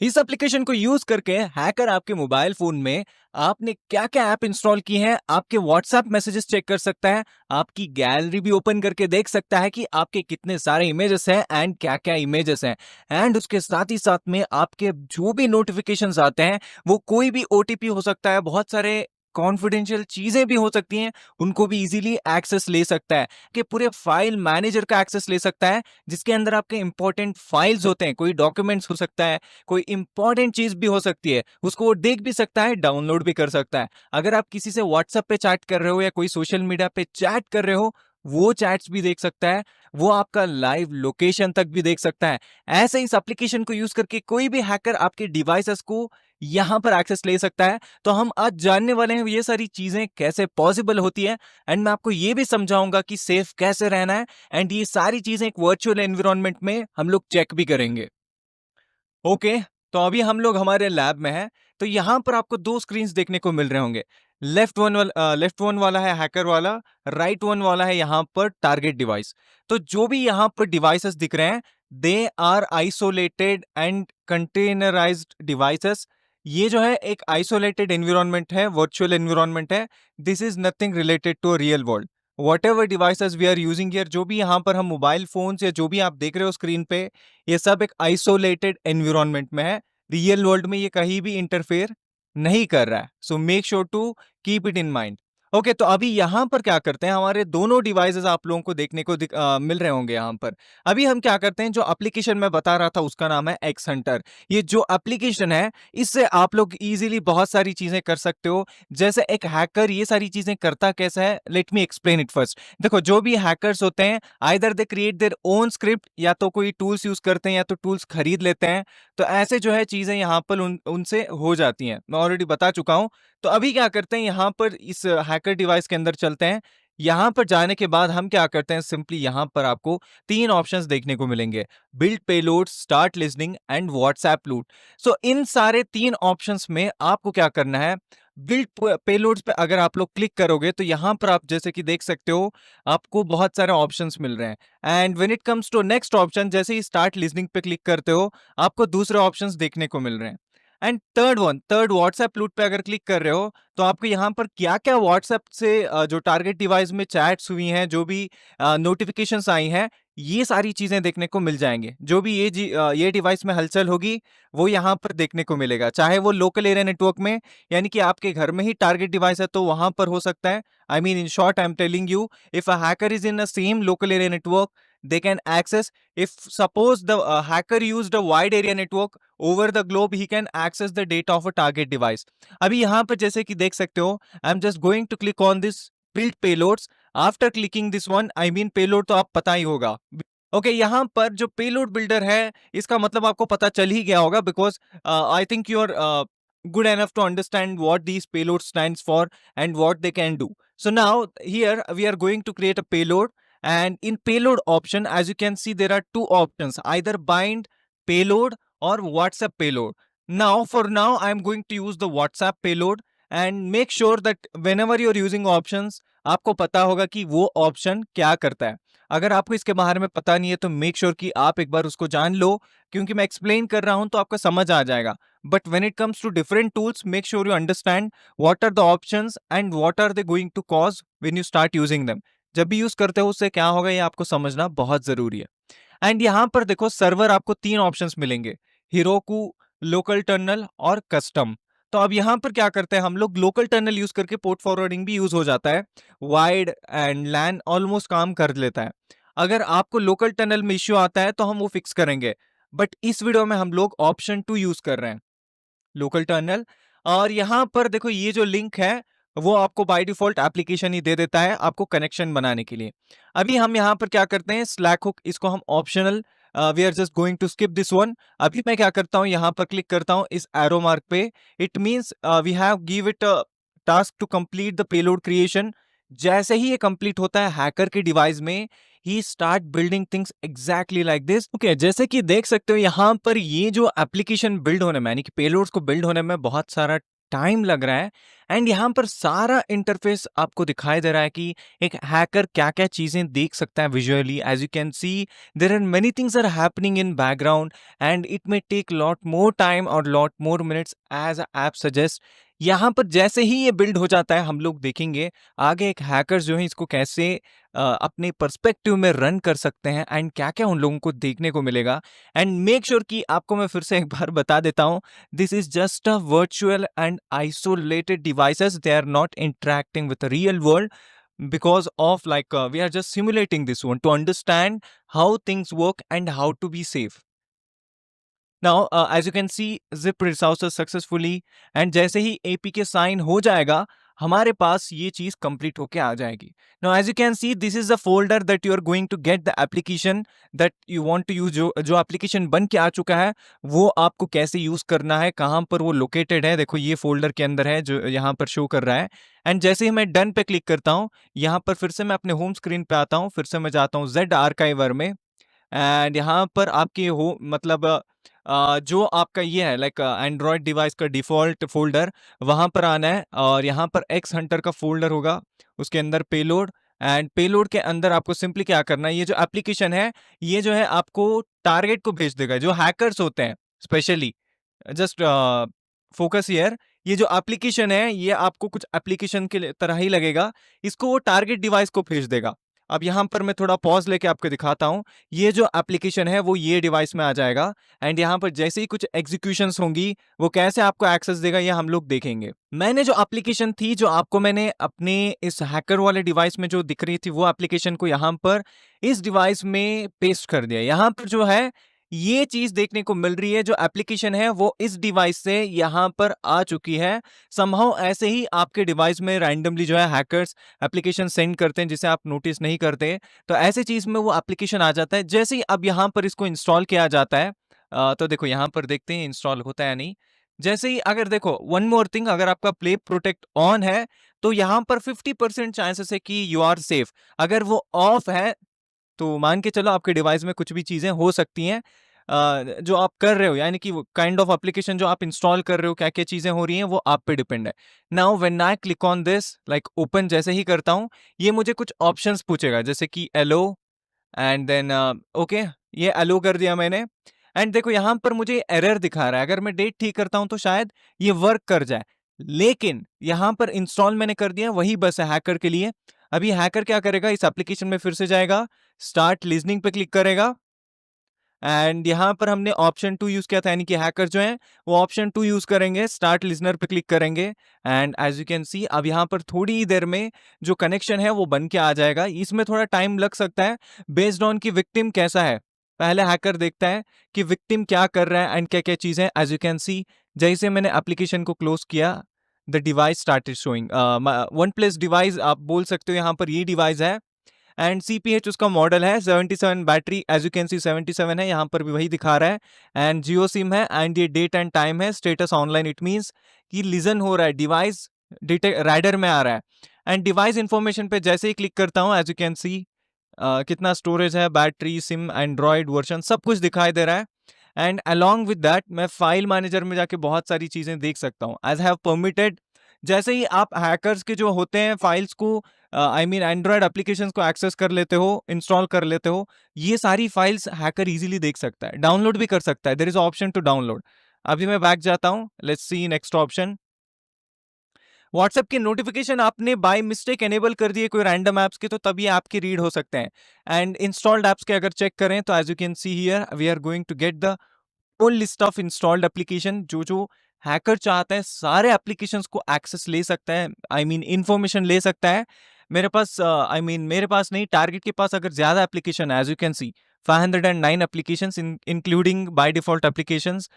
इस एप्लीकेशन को यूज करके हैकर आपके मोबाइल फोन में आपने क्या क्या ऐप इंस्टॉल की हैं, आपके व्हाट्सएप मैसेजेस चेक कर सकता है, आपकी गैलरी भी ओपन करके देख सकता है कि आपके कितने सारे इमेजेस हैं एंड क्या क्या इमेजेस हैं। एंड उसके साथ ही साथ में आपके जो भी नोटिफिकेशंस आते हैं, वो कोई भी ओटीपी हो सकता है, बहुत सारे कॉन्फिडेंशियल चीजें भी हो सकती हैं, उनको भी इजीली एक्सेस ले सकता है। कि पूरे फाइल मैनेजर का एक्सेस ले सकता है, जिसके अंदर आपके इंपॉर्टेंट फाइल्स होते हैं, कोई डॉक्यूमेंट्स हो सकता है, कोई इंपॉर्टेंट चीज भी हो सकती है, उसको वो देख भी सकता है, डाउनलोड भी कर सकता है। अगर आप किसी से व्हाट्सएप पे चैट कर रहे हो या कोई सोशल मीडिया पे चैट कर रहे हो, वो चैट्स भी देख सकता है, वो आपका लाइव लोकेशन तक भी देख सकता है। ऐसे इस एप्लीकेशन को यूज करके कोई भी हैकर आपके डिवाइसेस को यहां पर एक्सेस ले सकता है। तो हम आज जानने वाले हैं ये सारी चीजें कैसे पॉसिबल होती है, एंड मैं आपको ये भी समझाऊंगा कि सेफ कैसे रहना है, एंड ये सारी चीजें एक वर्चुअल एनवायरनमेंट में हम लोग चेक भी करेंगे। ओके, तो अभी हम लोग हमारे लैब में हैं। तो यहाँ पर आपको दो स्क्रीन्स देखने को मिल रहे होंगे। लेफ्ट वन वाला है हैकर वाला, राइट वन वाला है यहाँ पर टारगेट डिवाइस। तो जो भी यहाँ पर डिवाइसेस दिख रहे हैं, they are isolated and containerized devices. ये जो है एक आइसोलेटेड एनवायरनमेंट है, वर्चुअल एनवायरनमेंट है। This is nothing related to real world. Whatever devices we are using here, जो भी यहाँ पर हम मोबाइल फोन्स या जो भी आप देख रहे हो स्क्रीन पे, ये सब एक आइसोलेटेड एनवायरनमेंट में है। रियल वर्ल्ड में ये कहीं भी इंटरफेयर नहीं कर रहा है। So make sure to keep it in mind. Okay, तो अभी यहाँ पर क्या करते हैं, हमारे दोनों डिवाइसेस आप लोगों को देखने को मिल रहे होंगे यहाँ पर। अभी हम क्या करते हैं, जो एप्लीकेशन मैं बता रहा था उसका नाम है एक्स हंटर। ये जो एप्लीकेशन है, इससे आप लोग इजीली बहुत सारी चीजें कर सकते हो। जैसे एक हैकर ये सारी चीजें करता कैसा है, let me explain it first. देखो, जो भी हैकर्स होते हैं, either they create their own script, या तो कोई टूल्स यूज करते हैं या तो टूल्स खरीद लेते हैं। तो ऐसे जो है चीजें यहाँ पर उनसे हो जाती हैं, मैं ऑलरेडी बता चुका हूं। तो अभी क्या करते हैं, यहाँ पर इस हैकर डिवाइस के अंदर चलते हैं। यहाँ पर जाने के बाद हम क्या करते हैं, सिंपली यहाँ पर आपको तीन ऑप्शंस देखने को मिलेंगे: build payload, start listening and WhatsApp लूट। सो इन सारे तीन ऑप्शंस में आपको क्या करना है, बिल्ड पेलोड्स पे अगर आप लोग क्लिक करोगे तो यहाँ पर आप जैसे कि देख सकते हो, आपको बहुत सारे ऑप्शंस मिल रहे हैं। And when it comes to next option, जैसे ही स्टार्ट लिसनिंग पे क्लिक करते हो, आपको दूसरे ऑप्शंस देखने को मिल रहे हैं। एंड थर्ड व्हाट्सएप लूट पे अगर क्लिक कर रहे हो, तो आपको यहाँ पर क्या क्या व्हाट्सएप से जो टारगेट डिवाइस में चैट्स हुई हैं, जो भी नोटिफिकेशंस आई हैं, ये सारी चीजें देखने को मिल जाएंगे। जो भी ये डिवाइस में हलचल होगी, वो यहाँ पर देखने को मिलेगा, चाहे वो लोकल एरिया नेटवर्क में, यानी कि आपके घर में ही टारगेट डिवाइस है तो वहां पर हो सकता है। I mean in short, I am telling you, if a hacker is in a same local area network, they can access. If suppose the hacker used a wide area network over the globe, he can access the data of a target device. अभी यहाँ पर जैसे कि देख सकते हो, I'm just going to click on this build payloads. After clicking this one, I mean payload तो आप पता ही होगा। ओके, यहाँ पर जो पेलोड बिल्डर है, इसका मतलब आपको पता चल ही गया होगा, because I think you are good enough to understand what these payload stands for and what they can do. So now here we are going to create a payload, and in payload option, as you can see, there are two options: either bind payload or WhatsApp payload. Now for now I am going to use the WhatsApp payload, and make sure that whenever you are using options, आपको पता होगा कि वो option क्या करता है। अगर आपको इसके बारे में पता नहीं है तो मेक श्योर कि आप एक बार उसको जान लो, क्योंकि मैं एक्सप्लेन कर रहा हूं तो आपको समझ आ जाएगा। But when it comes to different tools, make sure you understand what are the options and what are they going to cause when you start using them. जब भी यूज करते हो उससे क्या होगा, ये आपको समझना बहुत जरूरी है। एंड यहाँ पर देखो, सर्वर आपको तीन ऑप्शंस मिलेंगे: हिरोकू, लोकल टर्नल और कस्टम। तो अब यहाँ पर क्या करते हैं हम लोग, लोकल टर्नल यूज करके पोर्ट फॉरवर्डिंग भी यूज हो जाता है, वाइड एंड लैन ऑलमोस्ट काम कर लेता है। अगर आपको लोकल टनल में इश्यू आता है तो हम वो फिक्स करेंगे, बट इस वीडियो में हम लोग ऑप्शन 2 यूज कर रहे हैं, लोकल टर्नल। और यहां पर देखो, ये जो लिंक है वो आपको बाय डिफॉल्ट एप्लीकेशन ही दे देता है आपको कनेक्शन बनाने के लिए। अभी हम यहां पर क्या करते हैं, स्लैक हुक, इसको हम optional, we are just going to skip this one. अभी मैं क्या करता हूं, यहां पर क्लिक करता हूं इस एरो मार्क पे। It means we have give it task to complete the payload creation. जैसे ही ये कंप्लीट होता है हैकर के डिवाइस में, he start building things exactly like this. Okay, जैसे कि देख सकते हो यहाँ पर ये जो एप्लीकेशन बिल्ड होने में, यानी कि पेलोड्स को बिल्ड होने में बहुत सारा टाइम लग रहा है एंड यहाँ पर सारा इंटरफेस आपको दिखाई दे रहा है कि एक हैकर क्या-क्या चीज़ें देख सकता है visually. As you can see there are many things are happening in background and it may take lot more time और lot more minutes as a app suggest. यहाँ पर जैसे ही ये बिल्ड हो जाता है हम लोग देखेंगे आगे एक हैकर जो है इसको कैसे अपने पर्सपेक्टिव में रन कर सकते हैं एंड क्या-क्या उन लोगों को देखने को मिलेगा। एंड मेक श्योर कि आपको मैं फिर से एक बार बता देता हूँ, this is just a virtual and isolated devices. They are not interacting with the real world because of we are just simulating this one to understand how things work and how to be safe. Now, as you can see, zip resources successfully and जैसे ही APK sign हो जाएगा हमारे पास ये चीज complete होके आ जाएगी. Now, as you can see, this is the folder that you are going to get the application that you want to use. जो application बन के आ चुका है वो आपको कैसे यूज करना है, कहाँ पर वो लोकेटेड है, देखो ये फोल्डर के अंदर है जो यहाँ पर शो कर रहा है. एंड जैसे ही मैं डन पे क्लिक करता हूँ यहाँ पर फिर से मैं अपने होम स्क्रीन पे आता हूँ, फिर से मैं जाता हूँ जेड आर्काइवर में एंड यहाँ पर आपके हो मतलब जो आपका ये है लाइक एंड्रॉयड डिवाइस का डिफ़ॉल्ट फ़ोल्डर वहाँ पर आना है और यहाँ पर एक्स हंटर का फ़ोल्डर होगा, उसके अंदर पेलोड एंड पेलोड के अंदर आपको सिंपली क्या करना है, ये जो एप्लीकेशन है, ये जो है आपको टारगेट को भेज देगा, जो हैकर्स होते हैं स्पेशली जस्ट फोकस हियर। ये जो एप्लीकेशन है ये आपको कुछ एप्लीकेशन के तरह ही लगेगा, इसको वो टारगेट डिवाइस को भेज देगा। अब यहाँ पर मैं थोड़ा पॉज लेके आपको दिखाता हूँ, ये जो एप्लीकेशन है वो ये डिवाइस में आ जाएगा एंड यहाँ पर जैसे ही कुछ एग्जीक्यूशंस होंगी वो कैसे आपको एक्सेस देगा ये हम लोग देखेंगे। मैंने जो एप्लीकेशन थी जो आपको मैंने अपने इस हैकर वाले डिवाइस में जो दिख रही थी वो एप्लीकेशन को यहाँ पर इस डिवाइस में पेस्ट कर दिया। यहाँ पर जो है ये चीज देखने को मिल रही है, जो एप्लीकेशन है वो इस डिवाइस से यहाँ पर आ चुकी है। समहाउ ऐसे ही आपके डिवाइस में रैंडमली जो है हैकर्स एप्लीकेशन सेंड करते हैं जिसे आप नोटिस नहीं करते, तो ऐसे चीज में वो एप्लीकेशन आ जाता है। जैसे ही अब यहाँ पर इसको इंस्टॉल किया जाता है तो देखो यहाँ पर देखते हैं इंस्टॉल होता है या नहीं। जैसे ही अगर देखो वन मोर थिंग, अगर आपका प्ले प्रोटेक्ट ऑन है तो यहाँ पर 50% चांसेस है कि यू आर सेफ। अगर वो ऑफ है तो मान के चलो आपके डिवाइस में कुछ भी चीज़ें हो सकती हैं जो आप कर रहे हो, यानी कि वो काइंड ऑफ एप्लीकेशन जो आप इंस्टॉल कर रहे हो, क्या-क्या चीज़ें हो रही हैं, वो आप पे डिपेंड है। Now when I click on this like open जैसे ही करता हूँ, ये मुझे कुछ ऑप्शंस पूछेगा जैसे कि एलो एंड देन ओके, ये एलो कर दिया मैंने एंड देखो यहाँ पर मुझे एरर दिखा रहा है। अगर मैं डेट ठीक करता हूँ तो शायद ये वर्क कर जाए, लेकिन यहाँ पर इंस्टॉल मैंने कर दिया, वही बस है हैकर के लिए। अभी हैकर क्या करेगा, इस एप्लीकेशन में फिर से जाएगा, स्टार्ट लिसनिंग पे क्लिक करेगा एंड यहाँ पर हमने ऑप्शन 2 यूज किया था, यानी कि हैकर जो है वो ऑप्शन 2 यूज करेंगे, स्टार्ट लिसनर पे क्लिक करेंगे and as you can see अब यहाँ पर थोड़ी ही देर में जो कनेक्शन है वो बन के आ जाएगा। इसमें थोड़ा टाइम लग सकता है बेस्ड ऑन की विक्टिम कैसा है। पहले हैकर देखता है कि विक्टिम क्या कर रहा है एंड क्या क्या चीजें। एज यू कैन सी जैसे मैंने एप्लीकेशन को क्लोज किया the device started showing one plus device, आप बोल सकते हो यहाँ पर ये डिवाइस है एंड CPH उसका मॉडल है 77, battery as you can see 77 है, यहाँ पर भी वही दिखा रहा है एंड जियो सिम है एंड ये डेट एंड टाइम है, स्टेटस ऑनलाइन, इट मीन्स कि लिजन हो रहा है, डिवाइस राइडर में आ रहा है। एंड डिवाइस इंफॉर्मेशन पे जैसे ही क्लिक करता हूँ एज यू कैन सी कितना स्टोरेज है, बैटरी, सिम, एंड्रॉयड वर्जन, सब कुछ दिखाई दे रहा है। एंड अलॉन्ग विद दैट मैं फाइल मैनेजर में जाके बहुत सारी चीजें देख सकता हूँ एज हैव परमिटेड। जैसे ही आप हैकर्स के जो होते हैं फाइल्स को आई मीन एंड्रॉयड एप्लीकेशंस को एक्सेस कर लेते हो, इंस्टॉल कर लेते हो, ये सारी फाइल्स हैकर इजीली देख सकता है, डाउनलोड भी कर सकता है। There is option to download. अभी मैं बैक जाता हूँ, let's see next option. WhatsApp की नोटिफिकेशन आपने बाय मिस्टेक एनेबल कर दिए कोई रैंडम ऐप्स के, तो तभी आपके रीड हो सकते हैं। एंड इंस्टॉल्ड ऐप्स के अगर चेक करें तो as you can see here we are going to get the full list of installed application. जो हैकर चाहता है सारे एप्लीकेशंस को एक्सेस ले सकता है, आई मीन इंफॉर्मेशन ले सकता है। मेरे पास मेरे पास नहीं, टारगेट के पास अगर ज्यादा एप्लीकेशन है, as you can see 509 applications including by default applications.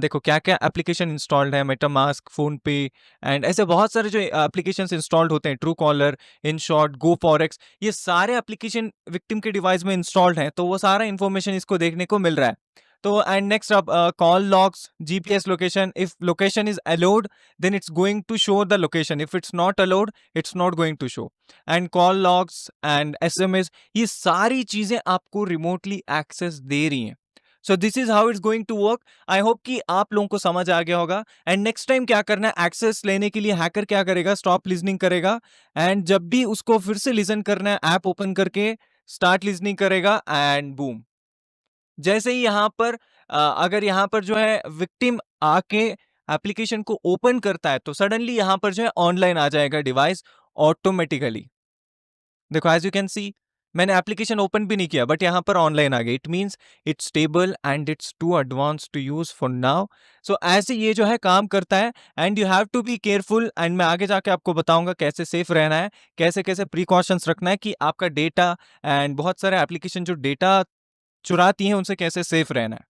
देखो क्या क्या एप्लीकेशन इंस्टॉल्ड है, मेटामास्क, फोन पे एंड ऐसे बहुत सारे जो एप्लीकेशंस इंस्टॉल्ड होते हैं, Truecaller, in short, go forex, ये सारे एप्लीकेशन विक्टिम के डिवाइस में इंस्टॉल्ड हैं, तो वो सारा इंफॉर्मेशन इसको देखने को मिल रहा है। तो एंड नेक्स्ट अब call logs, GPS location, if location is allowed then it's going to show the location, if it's not allowed it's not going to show, and call logs and SMS, ये सारी चीजें आपको remotely access दे रही हैं। So this is how it's going to work. I hope कि आप लोगों को समझ आ गया होगा। एंड नेक्स्ट टाइम क्या करना है, एक्सेस लेने के लिए हैकर क्या करेगा, स्टॉप लिसनिंग करेगा, एंड जब भी उसको फिर से लिसन करना है ऐप ओपन करके स्टार्ट लिसनिंग करेगा, एंड बूम, जैसे ही यहां पर अगर यहां पर जो है विक्टिम आके एप्लीकेशन को ओपन करता है तो सडनली यहां पर जो है ऑनलाइन आ जाएगा डिवाइस ऑटोमेटिकली। देखो एज यू कैन सी, मैंने एप्लीकेशन ओपन भी नहीं किया बट यहां पर ऑनलाइन आ गई। It means it's stable and it's too advance to use for now. So ऐसे ये जो है काम करता है, and you have to be careful. And मैं आगे जाके आपको बताऊंगा कैसे सेफ रहना है, कैसे कैसे प्रिकॉशंस रखना है कि आपका डेटा एंड बहुत सारे एप्लीकेशन जो डेटा चुराती हैं उनसे कैसे सेफ रहना है।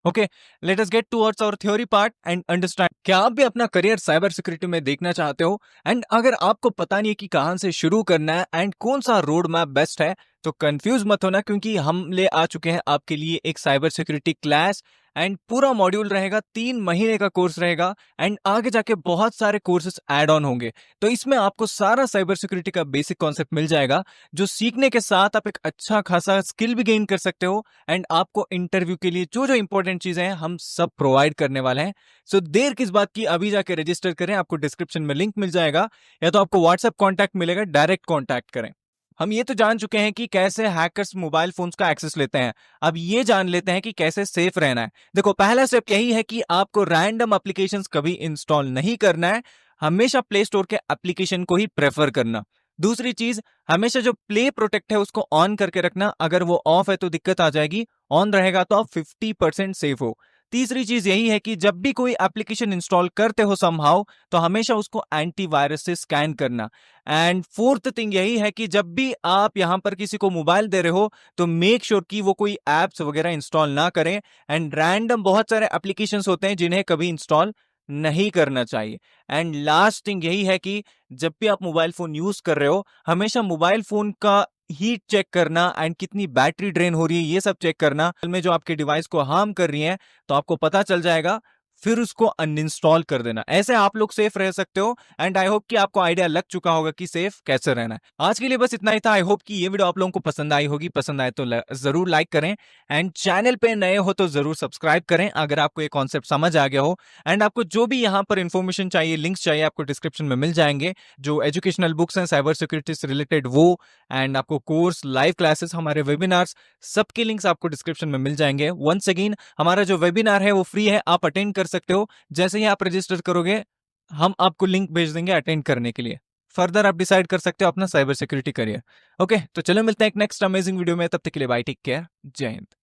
Okay, let us get towards our theory part and understand. क्या आप भी अपना करियर साइबर सिक्योरिटी में देखना चाहते हो, एंड अगर आपको पता नहीं है कि कहां से शुरू करना है एंड कौन सा रोड मैप बेस्ट है, तो कंफ्यूज मत होना, क्योंकि हम ले आ चुके हैं आपके लिए एक साइबर सिक्योरिटी क्लास। एंड पूरा मॉड्यूल रहेगा, 3 महीने का कोर्स रहेगा, एंड आगे जाके बहुत सारे कोर्सेस ऐड ऑन होंगे। तो इसमें आपको सारा साइबर सिक्योरिटी का बेसिक कॉन्सेप्ट मिल जाएगा, जो सीखने के साथ आप एक अच्छा खासा स्किल भी गेन कर सकते हो। एंड आपको इंटरव्यू के लिए जो जो इंपॉर्टेंट चीजें हैं हम सब प्रोवाइड करने वाले हैं। सो देर किस बात की, अभी जाके रजिस्टर करें, आपको डिस्क्रिप्शन में लिंक मिल जाएगा, या तो आपको व्हाट्सएप कॉन्टैक्ट मिलेगा, डायरेक्ट कॉन्टैक्ट करें। हम ये तो जान चुके हैं कि कैसे हैकर्स मोबाइल फोन्स का एक्सेस लेते हैं, अब ये जान लेते हैं कि कैसे सेफ रहना है। देखो पहला स्टेप यही है कि आपको रैंडम एप्लीकेशंस कभी इंस्टॉल नहीं करना है, हमेशा प्ले स्टोर के एप्लीकेशन को ही प्रेफर करना। दूसरी चीज, हमेशा जो प्ले प्रोटेक्ट है उसको ऑन करके रखना, अगर वो ऑफ है तो दिक्कत आ जाएगी, ऑन रहेगा तो आप 50% सेफ हो। तीसरी चीज यही है कि जब भी कोई एप्लीकेशन इंस्टॉल करते हो समहाउ, तो हमेशा उसको एंटीवायरस से स्कैन करना। एंड फोर्थ थिंग यही है कि जब भी आप यहां पर किसी को मोबाइल दे रहे हो तो मेक श्योर कि वो कोई एप्स वगैरह इंस्टॉल ना करें। एंड रैंडम बहुत सारे एप्लीकेशंस होते हैं जिन्हें कभी इंस्टॉल नहीं करना चाहिए। एंड लास्ट थिंग यही है कि जब भी आप मोबाइल फोन यूज कर रहे हो, हमेशा मोबाइल फोन का हीट चेक करना एंड कितनी बैटरी ड्रेन हो रही है ये सब चेक करना। में जो आपके डिवाइस को हार्म कर रही है तो आपको पता चल जाएगा, फिर उसको अनइंस्टॉल कर देना। ऐसे आप लोग सेफ रह सकते हो। एंड आई होप कि आपको आइडिया लग चुका होगा कि सेफ कैसे रहना है। आज के लिए बस इतना ही था। आई होप कि ये वीडियो आप लोगों को पसंद आई होगी, पसंद आए तो जरूर लाइक करें, एंड चैनल पे नए हो तो जरूर सब्सक्राइब करें अगर आपको ये कॉन्सेप्ट समझ आ गया हो। एंड आपको जो भी यहाँ पर इंफॉर्मेशन चाहिए, लिंक्स चाहिए, आपको डिस्क्रिप्शन में मिल जाएंगे। जो एजुकेशनल बुक्स हैं साइबर सिक्योरिटी से रिलेटेड वो, एंड आपको कोर्स, लाइव क्लासेस, हमारे वेबिनार्स, सबके लिंक्स आपको डिस्क्रिप्शन में मिल जाएंगे। वंस अगेन, हमारा जो वेबिनार है वो फ्री है, आप अटेंड कर सकते हो। जैसे ही आप रजिस्टर करोगे हम आपको लिंक भेज देंगे अटेंड करने के लिए। फर्दर आप डिसाइड कर सकते हो अपना साइबर सिक्योरिटी करियर। ओके, तो चलो मिलते हैं एक नेक्स्ट अमेजिंग वीडियो में, तब तक के लिए बाय, टेक केयर, जय हिंद।